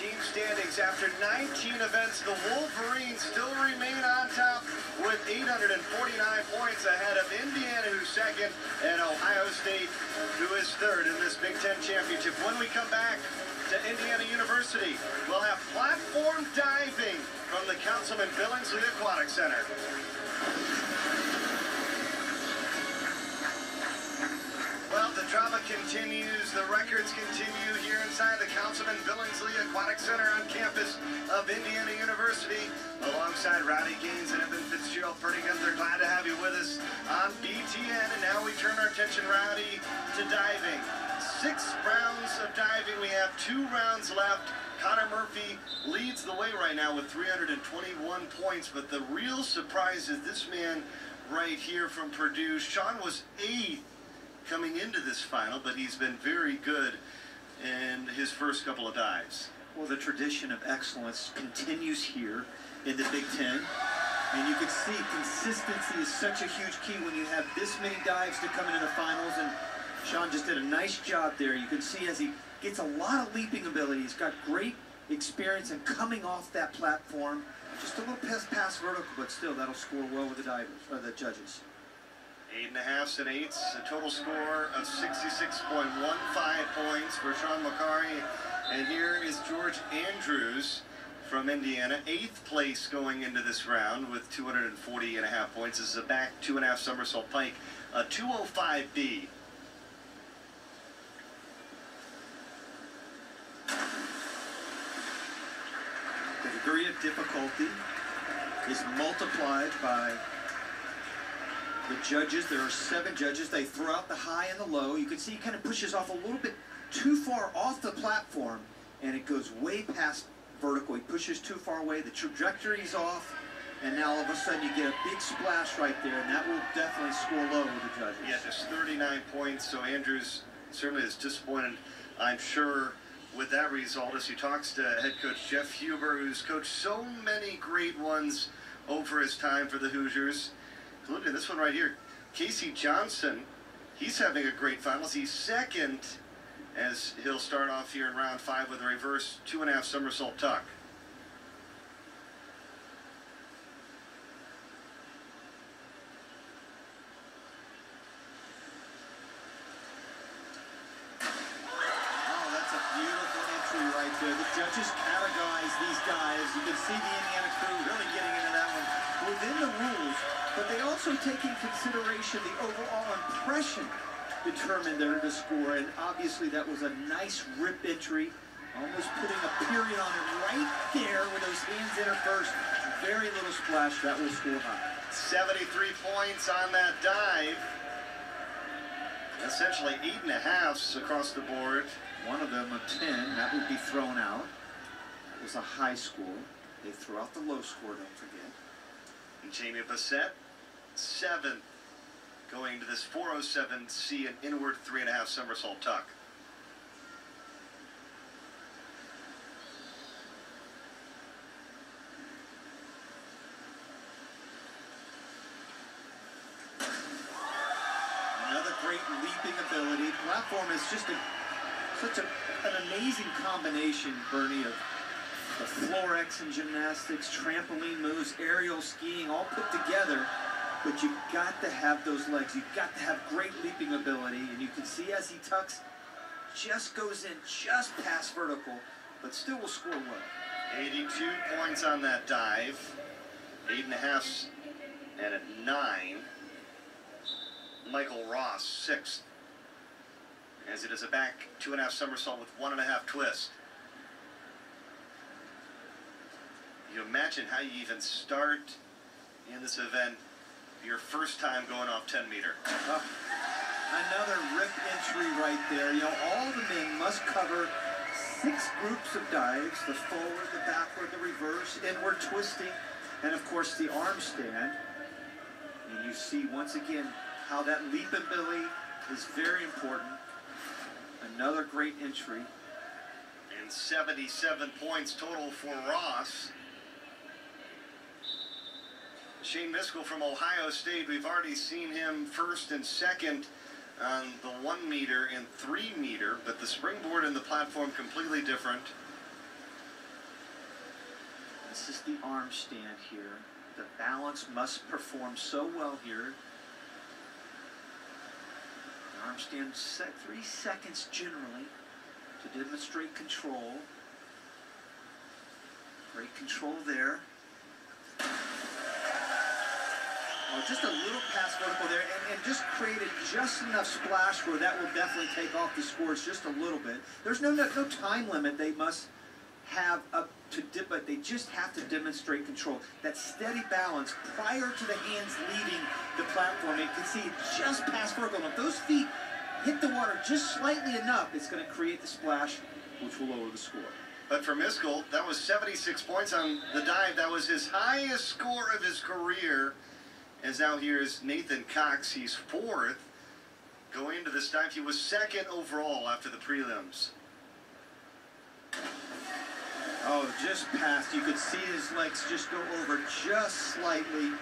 team standings. After 19 events, the Wolverines still remain on top with 849 points ahead of Indiana, who's second, and Ohio State, who is third in this Big Ten championship. When we come back to Indiana University, we'll have platform diving from the Councilman Billingsley Aquatic Center. Well, the drama continues, the records continue here inside the Councilman Billingsley Aquatic Center on campus of Indiana University. Alongside Rowdy Gaines and Evan Fitzgerald, pretty good. They're glad to have you with us on BTN. And now we turn our attention, Rowdy, to diving. 6 rounds of diving. We have 2 rounds left. Conor Murphy leads the way right now with 321 points. But the real surprise is this man right here from Purdue. Sean was 8th coming into this final, but he's been very good in his first couple of dives. Well, the tradition of excellence continues here in the Big Ten, and you can see consistency is such a huge key when you have this many dives to come into the finals, and Sean just did a nice job there. You can see as he gets a lot of leaping ability, he's got great experience in coming off that platform, just a little past vertical, but still that'll score well with the divers, or the judges. 8.5s and 8s, a total score of 66.15 points for Sean McCarry. And here is George Andrews from Indiana, 8th place going into this round with 240.5 points. This is a back 2.5 somersault pike, a 205B. The degree of difficulty is multiplied by the judges. There are 7 judges. They throw out the high and the low. You can see he kind of pushes off a little bit too far off the platform, and it goes way past vertical. He pushes too far away. The trajectory's off, and now all of a sudden you get a big splash right there, and that will definitely score low with the judges. Yeah, just 39 points, so Andrews certainly is disappointed, I'm sure, with that result as he talks to head coach Jeff Huber, who's coached so many great ones over his time for the Hoosiers, including this one right here. Casey Johnson, he's having a great finals. He's second as he'll start off here in round 5 with a reverse 2.5 somersault tuck. Oh, that's a beautiful entry right there. The judges categorize these guys. You can see the Indiana crew really getting into that one within the rules. But they also take in consideration the overall impression determined there to score, and obviously that was a nice rip entry, almost putting a period on it right there with those hands in her first. Very little splash, that will score high. 73 points on that dive. Essentially 8.5s across the board. One of them a 10, that would be thrown out. That was a high score. They threw out the low score, don't forget. And Jamie Bassett, 7th, going into this 407C, an inward 3.5 somersault tuck. Another great leaping ability. Platform is just such an amazing combination, Bernie, of the floor X and gymnastics, trampoline moves, aerial skiing, all put together. But you've got to have those legs. You've got to have great leaping ability. And you can see as he tucks, just goes in just past vertical, but still will score well. 82 points on that dive. 8.5s and a 9. Michael Ross, 6th. As it is a back 2.5 somersault with 1.5 twist. You imagine how you even start in this event your first time going off 10 meter. Another rip entry right there. You know, all the men must cover 6 groups of dives: the forward, the backward, the reverse, inward twisting, and of course the arm stand. And you see once again how that leap ability is very important. Another great entry. And 77 points total for Ross. Shane Miskell from Ohio State, we've already seen him first and second on the 1 meter and 3 meter, but the springboard and the platform completely different. This is the arm stand here. The balance must perform so well here. The arm stand set 3 seconds generally to demonstrate control. Great control there. Oh, just a little past vertical there, and just created just enough splash where that will definitely take off the scores just a little bit. There's no time limit they must have up to dip, but they just have to demonstrate control. That steady balance prior to the hands leaving the platform. You can see just past vertical. And if those feet hit the water just slightly enough, it's going to create the splash, which will lower the score. But for Miskell, that was 76 points on the dive. That was his highest score of his career. As now here's Nathan Cox. He's 4th. Going into this dive, he was 2nd overall after the prelims. Oh, just past. You could see his legs just go over just slightly.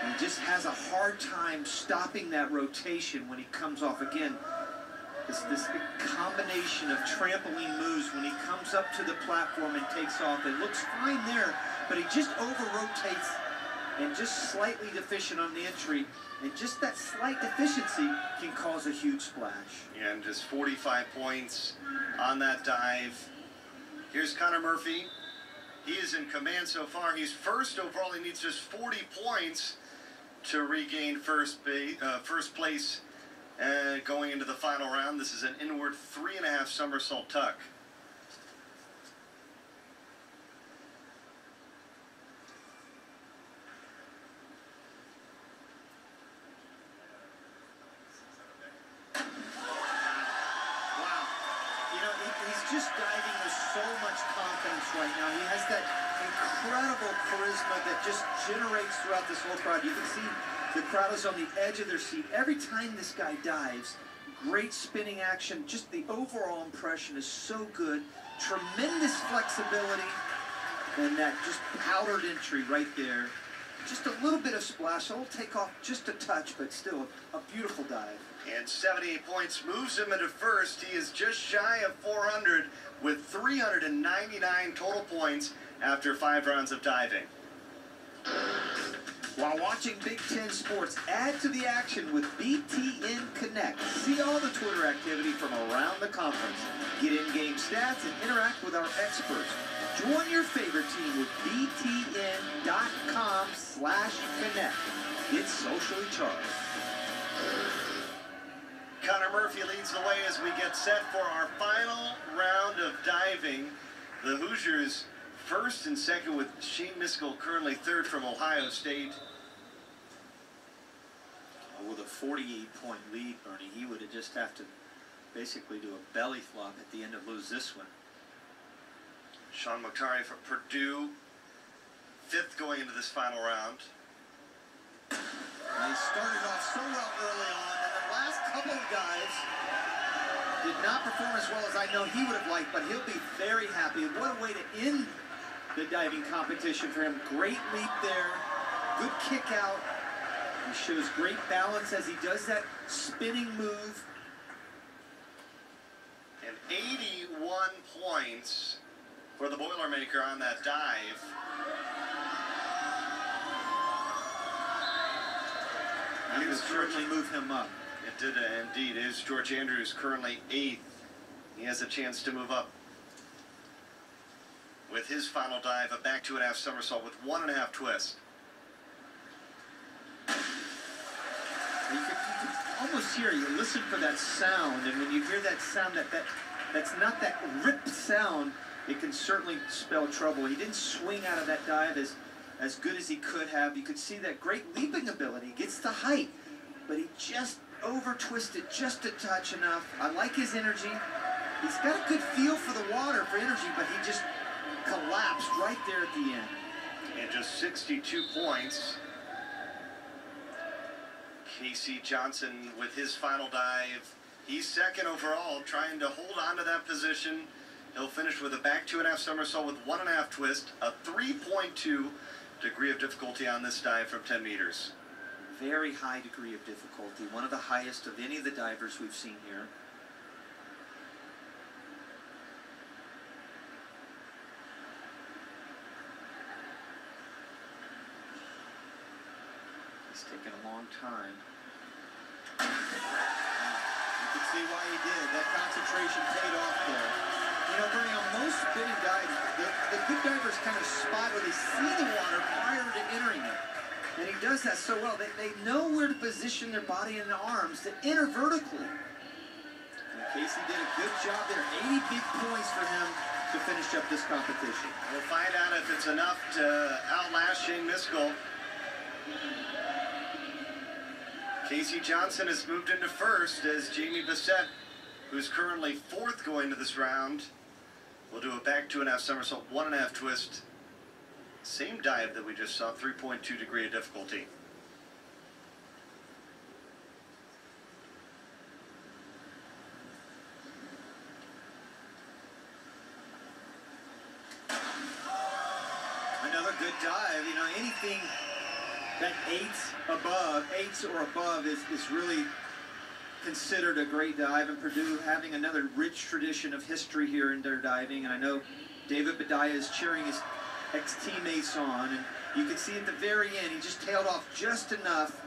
He just has a hard time stopping that rotation when he comes off again. This combination of trampoline moves when he comes up to the platform and takes off. It looks fine there, but he just over-rotates and just slightly deficient on the entry. And just that slight deficiency can cause a huge splash. Yeah, and just 45 points on that dive. Here's Conor Murphy. He is in command so far. He's 1st overall. He needs just 40 points to regain first place going into the final round. This is an inward 3.5 somersault tuck. Just diving with so much confidence right now. He has that incredible charisma that just generates throughout this whole crowd. You can see the crowd is on the edge of their seat. Every time this guy dives, great spinning action. Just the overall impression is so good. Tremendous flexibility. And that just powdered entry right there. Just a little bit of splash. It'll take off just a touch, but still a beautiful dive. And 78 points moves him into 1st. He is just shy of 400 with 399 total points after 5 rounds of diving. While watching Big Ten sports, add to the action with BTN Connect. See all the Twitter activity from around the conference. Get in-game stats and interact with our experts. Join your favorite team with btn.com/connect. It's socially charged. Conor Murphy leads the way as we get set for our final round of diving. The Hoosiers 1st and 2nd with Shane Miskell currently 3rd from Ohio State. With a 48-point lead, Bernie, he would have just have to basically do a belly flop at the end to lose this one. Sean Mokhtari from Purdue, 5th going into this final round. And he started off so well early on, and the last couple of guys did not perform as well as I know he would have liked, but he'll be very happy. What a way to end the diving competition for him. Great leap there, good kick out. He shows great balance as he does that spinning move. And 81 points for the Boilermaker on that dive. He would certainly move him up. It did indeed. It is George Andrews currently 8th. He has a chance to move up with his final dive, a back 2.5 somersault with 1.5 twist. You can almost hear, you listen for that sound, and when you hear that sound, that's not that rip sound, it can certainly spell trouble. He didn't swing out of that dive as good as he could have. You could see that great leaping ability. He gets the height, but he just over-twisted just a touch enough. I like his energy. He's got a good feel for the water, for energy, but he just collapsed right there at the end. And just 62 points. Casey Johnson with his final dive. He's 2nd overall, trying to hold on to that position. He'll finish with a back 2.5 somersault with 1.5 twist, a 3.2 degree of difficulty on this dive from 10 meters. Very high degree of difficulty, one of the highest of any of the divers we've seen here. It's taken a long time. You can see why he did. That concentration paid off there. You know, Bernie, on most spinning dives, the good divers kind of spot where they see the water prior to entering it. And he does that so well. They know where to position their body and their arms to enter vertically. And Casey did a good job there. 80 big points for him to finish up this competition. We'll find out if it's enough to outlast Shane Miskell. Casey Johnson has moved into first as Jamie Bissett, who's currently fourth going to this round, will do a back 2.5 somersault, 1.5 twist. Same dive that we just saw, 3.2 degree of difficulty. Another good dive. You know, anything that eights or above is really considered a great dive. And Purdue having another rich tradition of history here in their diving. And I know David Bedaya is cheering his ex-teammates on. And you can see at the very end, he just tailed off just enough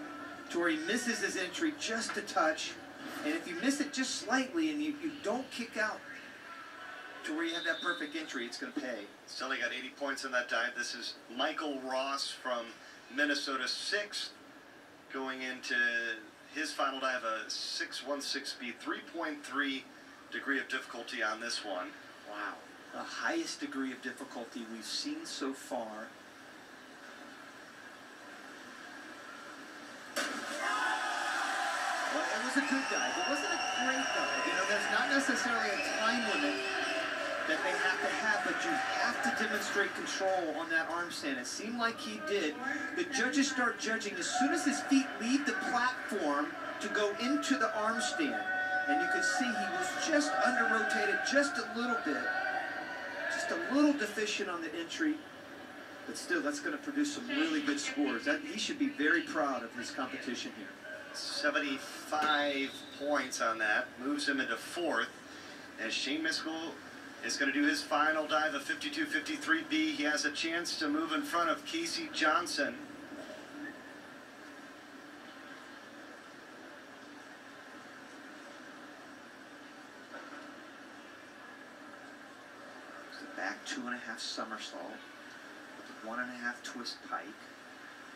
to where he misses his entry just a touch. And if you miss it just slightly and you don't kick out to where you have that perfect entry, it's going to pay. Still, he got 80 points in that dive. This is Michael Ross from Minnesota, 6th, going into his final dive, a 6.16 speed, 3.3 degree of difficulty on this one. Wow. The highest degree of difficulty we've seen so far. Well, it was a good dive. It wasn't a great dive. You know, there's not necessarily a time limit that they have to have, but you have to demonstrate control on that arm stand. It seemed like he did. The judges start judging as soon as his feet leave the platform to go into the arm stand. And you could see he was just under-rotated just a little bit. Just a little deficient on the entry. But still, that's going to produce some really good scores. He should be very proud of his competition here. 75 points on that. Moves him into 4th. As Shane Miskell is going to do his final dive of 52.53B. He has a chance to move in front of Casey Johnson. It's a back 2.5 somersault with a 1.5 twist pike.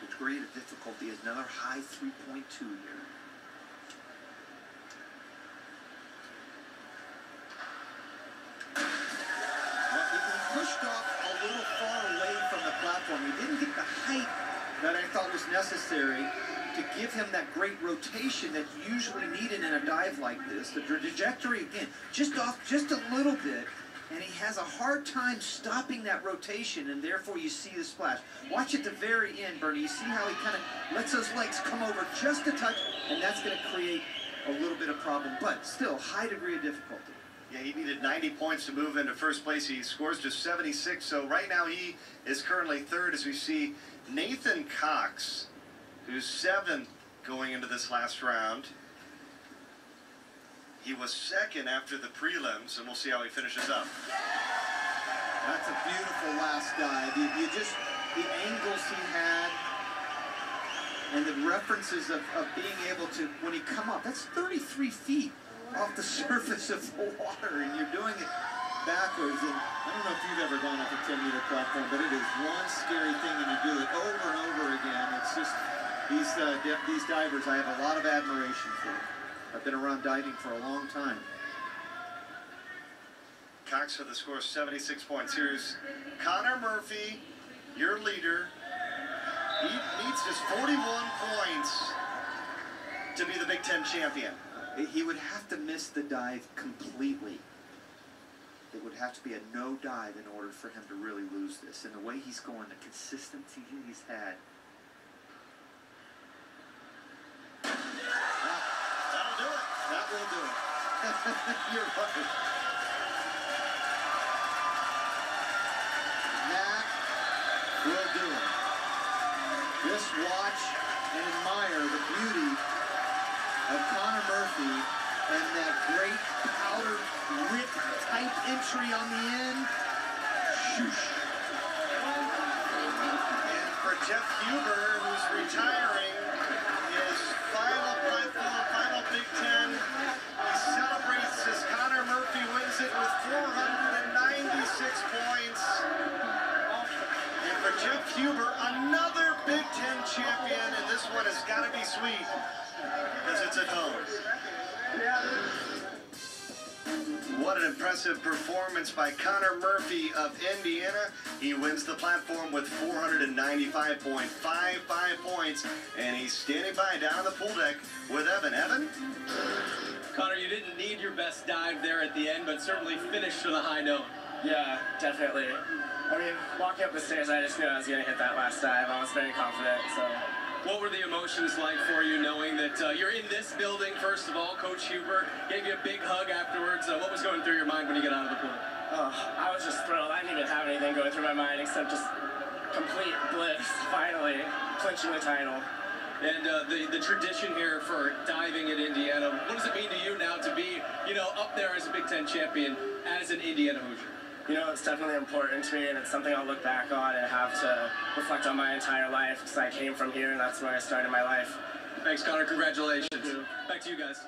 The degree of difficulty is another high 3.2 here. Pushed off a little far away from the platform. He didn't get the height that I thought was necessary to give him that great rotation that's usually needed in a dive like this. The trajectory, again, just off just a little bit, and he has a hard time stopping that rotation, and therefore you see the splash. Watch at the very end, Bernie. You see how he kind of lets those legs come over just a touch, and that's going to create a little bit of problem, but still, high degree of difficulty. Yeah, he needed 90 points to move into first place. He scores just 76, so right now he is currently 3rd as we see Nathan Cox, who's 7th going into this last round. He was 2nd after the prelims, and we'll see how he finishes up. That's a beautiful last dive. You just, the angles he had, and the references of being able to, when he come up, that's 33 feet off the surface of the water, and you're doing it backwards. And I don't know if you've ever gone off a 10-meter platform, but it is one scary thing, and you do it over and over again. It's just, these divers, I have a lot of admiration for. I've been around diving for a long time. Cox with a score of 76 points. Here's Conor Murphy, your leader. He needs just 41 points to be the Big Ten champion. He would have to miss the dive completely. It would have to be a no dive in order for him to really lose this. And the way he's going, the consistency he's had. That'll do it. That will do it. You're right. That will do it. Just watch and admire the beauty of Conor Murphy and that great powder rip type entry on the end. Shoosh. And for Jeff Huber, who's retiring, Huber, another Big Ten champion, and this one has got to be sweet because it's at home. What an impressive performance by Conor Murphy of Indiana. He wins the platform with 495.55 points, and he's standing by down on the pool deck with Evan. Evan? Conor, you didn't need your best dive there at the end, but certainly finished on a high note. Yeah, definitely. I mean, walking up the stairs, I just knew I was going to hit that last dive. I was very confident, so... What were the emotions like for you, knowing that you're in this building, first of all? Coach Huber gave you a big hug afterwards. What was going through your mind when you got out of the pool? Oh, I was just thrilled. I didn't even have anything going through my mind except just complete bliss, finally, clinching the title. And the tradition here for diving at Indiana, what does it mean to you now to be, up there as a Big Ten champion, as an Indiana Hoosier? It's definitely important to me, and it's something I'll look back on and have to reflect on my entire life, because I came from here, and that's where I started my life. Thanks, Conor. Congratulations. Back to you guys.